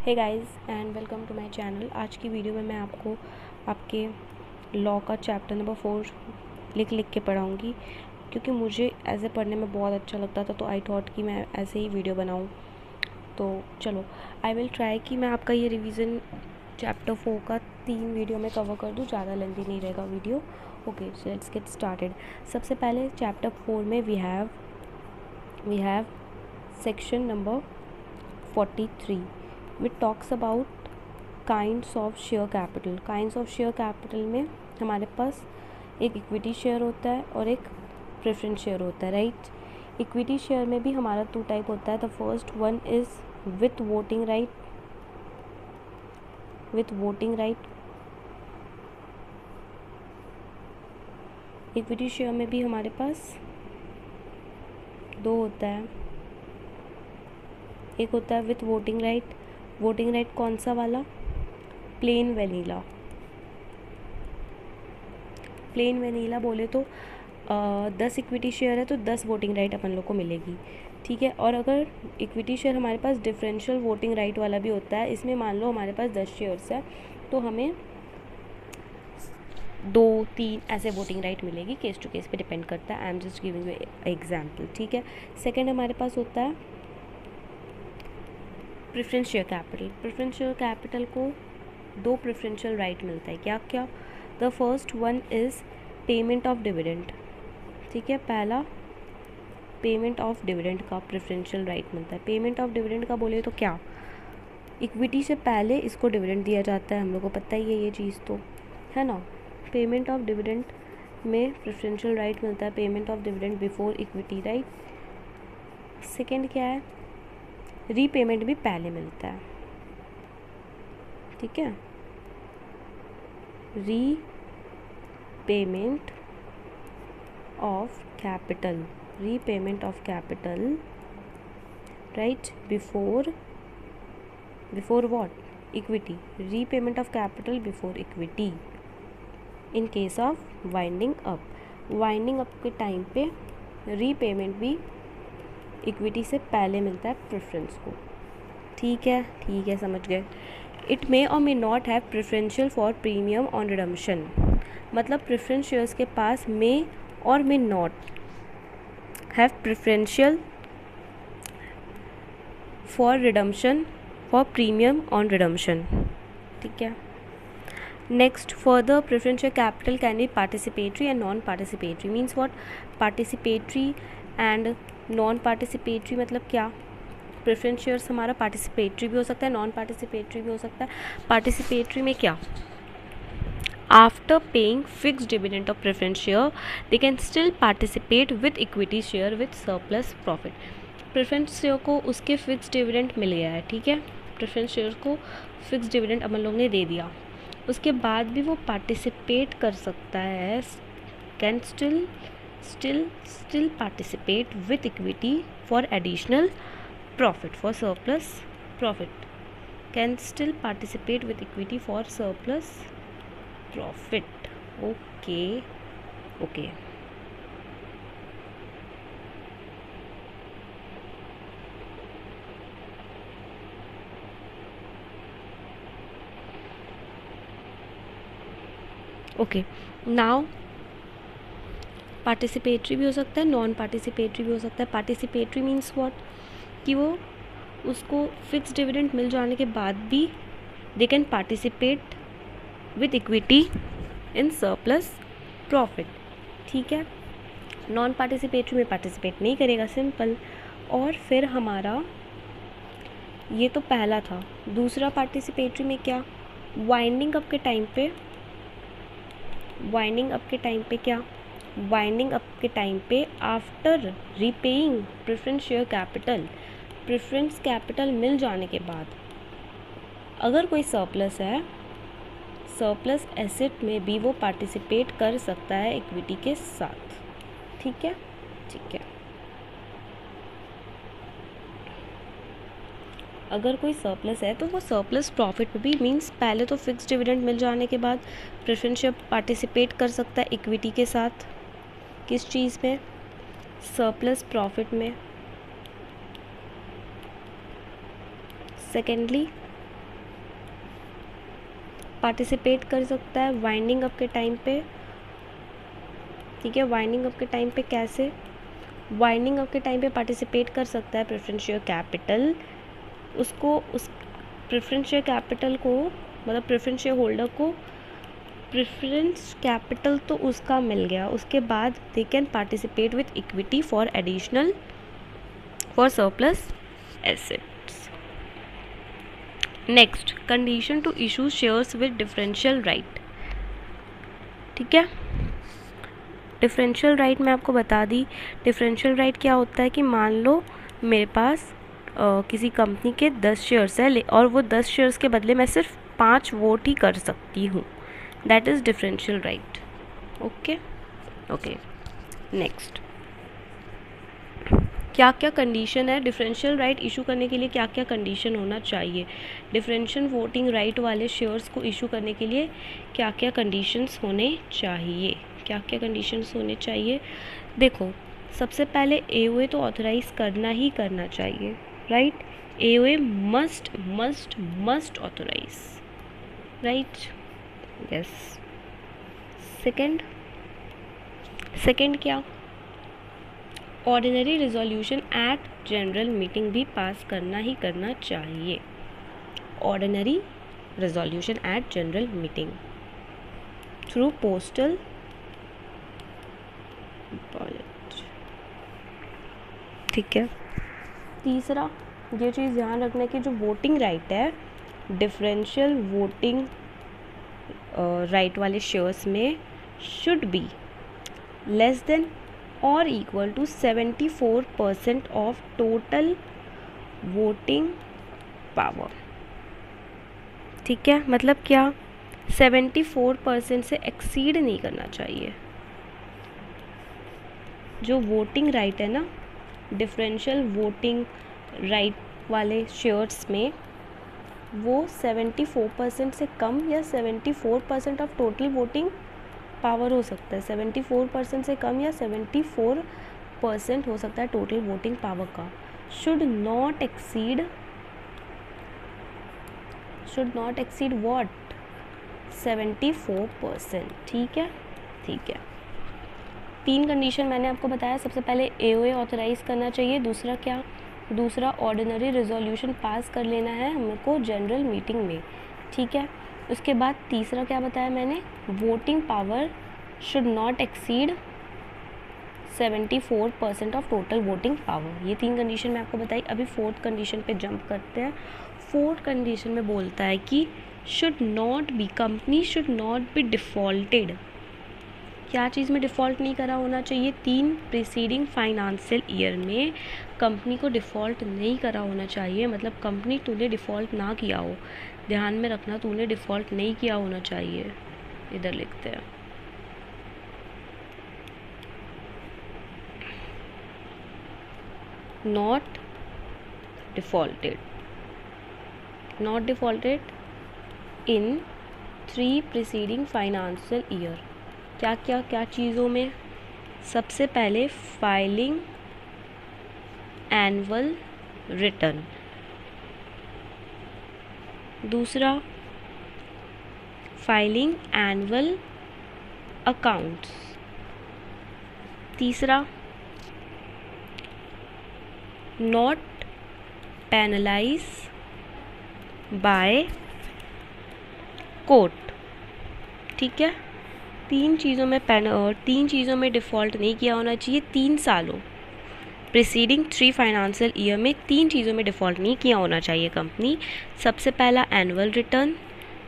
Hey guys and welcome to my channel. आज की video में मैं आपको आपके लॉ का चैप्टर नंबर 4 लिख के पढ़ाऊँगी, क्योंकि मुझे ऐसे पढ़ने में बहुत अच्छा लगता था, तो आई थॉट कि मैं ऐसे ही वीडियो बनाऊँ। तो चलो आई विल ट्राई कि मैं आपका ये रिवीजन चैप्टर 4 का 3 वीडियो में कवर कर दूँ, ज़्यादा लेंथी नहीं रहेगा video. Okay, so let's get started. सबसे पहले चैप्टर 4 में we have section number 43 which talks about kinds of share capital। kinds of share capital में हमारे पास एक इक्विटी शेयर होता है और एक प्रेफरेंस शेयर होता है, राइट। इक्विटी शेयर में भी हमारा 2 टाइप होता है। The first one is with voting right. Equity share में भी हमारे पास 2 होता है। एक होता है with voting right. Voting right कौन सा वाला? प्लेन वेनीला बोले तो 10 इक्विटी शेयर है तो 10 वोटिंग राइट अपन लोग को मिलेगी, ठीक है। और अगर इक्विटी शेयर हमारे पास डिफरेंशियल वोटिंग राइट वाला भी होता है, इसमें मान लो हमारे पास 10 शेयर्स है तो हमें 2-3 ऐसे वोटिंग राइट मिलेगी। केस टू केस पे डिपेंड करता है। I am just giving you example, ठीक है। सेकेंड हमारे पास होता है preference share capital. Preference share capital को 2 प्रेफरेंशियल राइट मिलता है। क्या क्या? The first one is payment of dividend, ठीक है। पहला पेमेंट ऑफ डिविडेंड का प्रेफरेंशियल राइट मिलता है। पेमेंट ऑफ डिविडेंड का बोले तो क्या? इक्विटी से पहले इसको डिविडेंड दिया जाता है, हम लोग को पता ही है ये चीज़ तो, है ना। पेमेंट ऑफ डिविडेंड में प्रेफरेंशियल राइट मिलता है, payment of dividend before equity right. Second क्या है? रीपेमेंट भी पहले मिलता है, ठीक है। Repayment of capital right before what? Equity. Repayment of capital before equity in case of winding up के टाइम पे रीपेमेंट भी इक्विटी से पहले मिलता है प्रेफरेंस को, ठीक है, समझ गए। इट मे और may not have preferential for premium on redemption. मतलब प्रेफरेंस शेयर्स के पास मे और may not have preferential for redemption for premium on redemption, ठीक है। Next, further preference share capital can be participatory and non participatory. Means what? Participatory and non participatory मतलब क्या? Preference shares हमारा participatory भी हो सकता है, नॉन पार्टिसिपेटरी भी हो सकता है। पार्टिसिपेटरी में क्या? After paying fixed dividend of preference share they can still participate with equity share with surplus profit. Preference share को उसके फिक्स्ड डिविडेंड मिल गया है, ठीक है। प्रेफरेंस शेयर को फिक्स्ड डिविडेंड अपन लोग ने दे दिया, उसके बाद भी वो पार्टिसिपेट कर सकता है, can still participate with equity for additional profit, for surplus profit, can still participate with equity for surplus profit। okay now participatory भी हो सकता है, नॉन पार्टिसिपेटरी भी हो सकता है। Participatory means what? कि वो उसको फिक्स डिविडेंड मिल जाने के बाद भी दे can participate with equity in surplus profit, ठीक है। नॉन पार्टिसिपेटरी में पार्टिसिपेट नहीं करेगा, सिंपल। और फिर हमारा ये तो पहला था। दूसरा पार्टिसिपेटरी में क्या? वाइंडिंग अप के टाइम पे after repaying preference share capital, preference capital मिल जाने के बाद अगर कोई सरप्लस है, सरप्लस एसेट में भी वो पार्टिसिपेट कर सकता है इक्विटी के साथ, ठीक है। अगर कोई सरप्लस है तो वो सरप्लस प्रॉफिट में भी, मींस पहले तो फिक्स्ड डिविडेंड मिल जाने के बाद प्रेफरेंस शेयर पार्टिसिपेट कर सकता है इक्विटी के साथ। किस चीज़ में? सरप्लस प्रॉफिट में। सेकेंडली पार्टिसिपेट कर सकता है वाइंडिंग अप के टाइम पे, ठीक है। वाइंडिंग अप के टाइम पे कैसे, वाइंडिंग अप के टाइम पे पार्टिसिपेट कर सकता है प्रेफरेंस शेयर कैपिटल, उसको उस प्रेफरेंस शेयर कैपिटल को, मतलब प्रेफरेंस शेयर होल्डर को प्रेफरेंस कैपिटल तो उसका मिल गया, उसके बाद they can participate with equity for additional for surplus assets. Next, condition to issue shares with differential right, ठीक है। डिफरेंशियल राइट मैं आपको बता दी। डिफरेंशियल राइट क्या होता है कि मान लो मेरे पास किसी कंपनी के 10 शेयर्स है और वो 10 शेयर्स के बदले मैं सिर्फ 5 वोट ही कर सकती हूँ, that is differential right. Okay okay, next, क्या क्या कंडीशन है डिफरेंशियल राइट इशू करने के लिए, क्या क्या कंडीशन होना चाहिए। डिफरेंशियल वोटिंग राइट वाले शेयर्स को इशू करने के लिए क्या क्या कंडीशंस होने चाहिए, क्या क्या कंडीशंस होने चाहिए। देखो, सबसे पहले एओए तो ऑथराइज करना ही करना चाहिए, right. AOA must must must authorise, right, yes. Second क्या, ordinary resolution at general meeting भी पास करना ही करना चाहिए। Ordinary resolution at general meeting through postal ballot, ठीक है। तीसरा, ये चीज़ ध्यान रखना है कि जो वोटिंग राइट है, डिफरेंशियल वोटिंग राइट वाले शेयर्स में शुड बी लेस देन और equal to 74% of total voting power, ठीक है। मतलब क्या, 74% से एक्सीड नहीं करना चाहिए। जो वोटिंग राइट है ना, डिफरेंशियल वोटिंग राइट वाले शेयर्स में, वो 74% से कम या 74% ऑफ टोटल वोटिंग पावर हो सकता है। 74% से कम या 74% हो सकता है टोटल वोटिंग पावर का। शुड नॉट एक्सीड व्हाट, 74%, ठीक है, ठीक है। 3 कंडीशन मैंने आपको बताया। सबसे पहले एओए ऑथराइज करना चाहिए, दूसरा क्या, दूसरा ऑर्डिनरी रिजोल्यूशन पास कर लेना है हमको जनरल मीटिंग में, ठीक है। उसके बाद तीसरा क्या बताया मैंने, voting power should not exceed 74% of total voting power. ये 3 कंडीशन मैं आपको बताई। अभी 4th कंडीशन पे जंप करते हैं। 4th कंडीशन में बोलता है कि company should not be defaulted. क्या चीज़ में डिफ़ॉल्ट नहीं करा होना चाहिए, 3 प्रीसीडिंग फाइनेंशियल ईयर में कंपनी को डिफ़ॉल्ट नहीं करा होना चाहिए। मतलब कंपनी तूने डिफ़ॉल्ट ना किया हो, ध्यान में रखना, तूने डिफ़ॉल्ट नहीं किया होना चाहिए। इधर लिखते हैं, not defaulted in 3 preceding financial year. क्या चीज़ों में, सबसे पहले फाइलिंग एनुअल रिटर्न, दूसरा फाइलिंग एनुअल अकाउंट्स, तीसरा नॉट पेनलाइज बाय कोर्ट, ठीक है। 3 चीज़ों में डिफ़ॉल्ट नहीं किया होना चाहिए 3 सालों, प्रीसीडिंग 3 फाइनेंशियल ईयर में 3 चीज़ों में डिफ़ॉल्ट नहीं किया होना चाहिए कंपनी। सबसे पहला एनुअल रिटर्न,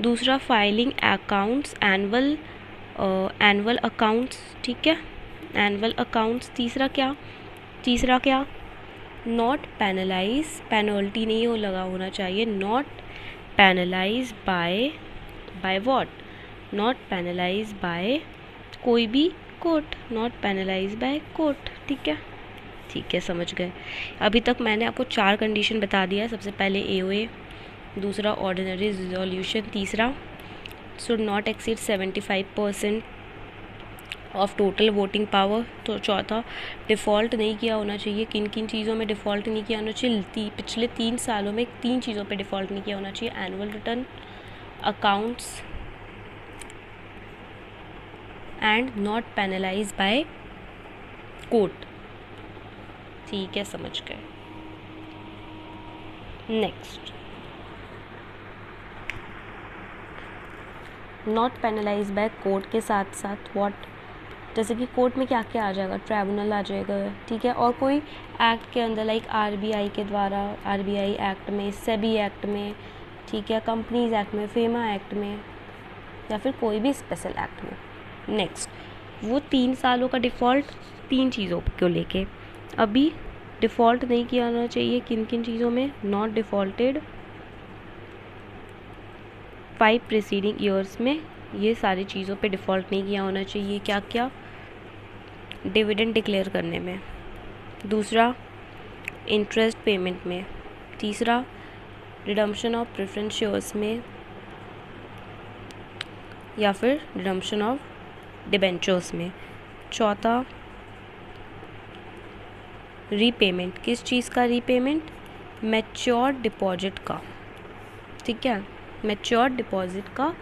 दूसरा फाइलिंग अकाउंट्स एनुअल अकाउंट्स, ठीक है, एनुअल अकाउंट्स, तीसरा क्या, नॉट पेनलाइज, पेनल्टी नहीं हो लगा होना चाहिए, not penalize by what, not penalize by कोई भी court, not penalize by court, ठीक है, समझ गए। अभी तक मैंने आपको 4 कंडीशन बता दिया है। सबसे पहले एओए, दूसरा ऑर्डिनरी रिजोल्यूशन, तीसरा should not exceed 75% of total voting power, तो चौथा डिफ़ॉल्ट नहीं किया होना चाहिए। किन किन चीज़ों में डिफ़ॉल्ट नहीं किया होना चाहिए, पिछले 3 सालों में 3 चीज़ों पे डिफ़ॉल्ट नहीं किया होना चाहिए, annual return, accounts and not penalize by court. ठीक है, समझ गए। Next, not penalize by court के साथ साथ व्हाट, जैसे कि कोर्ट में क्या क्या आ जाएगा, ट्राइब्यूनल आ जाएगा, ठीक है, और कोई एक्ट के अंदर लाइक आरबीआई के द्वारा, आरबीआई एक्ट में, सेबी एक्ट में, ठीक है, कंपनीज एक्ट में, फेमा एक्ट में, या फिर कोई भी स्पेशल एक्ट में। नेक्स्ट, वो 3 सालों का डिफ़ॉल्ट 3 चीज़ों को लेके, अभी डिफ़ॉल्ट नहीं किया जाना चाहिए किन किन चीज़ों में, नॉट डिफ़ॉल्टेड 5 प्रीसीडिंग ईयर्स में, ये सारी चीज़ों पे डिफ़ॉल्ट नहीं किया होना चाहिए। क्या क्या, डिविडेंड डिक्लेयर करने में, दूसरा इंटरेस्ट पेमेंट में, तीसरा रिडम्पशन ऑफ प्रेफरेंस शेयर्स में, या फिर रिडम्पशन ऑफ डिबेंचर्स में, चौथा रीपेमेंट, किस चीज़ का रीपेमेंट, मैच्योर डिपॉजिट का, ठीक है, मैच्योर डिपॉजिट का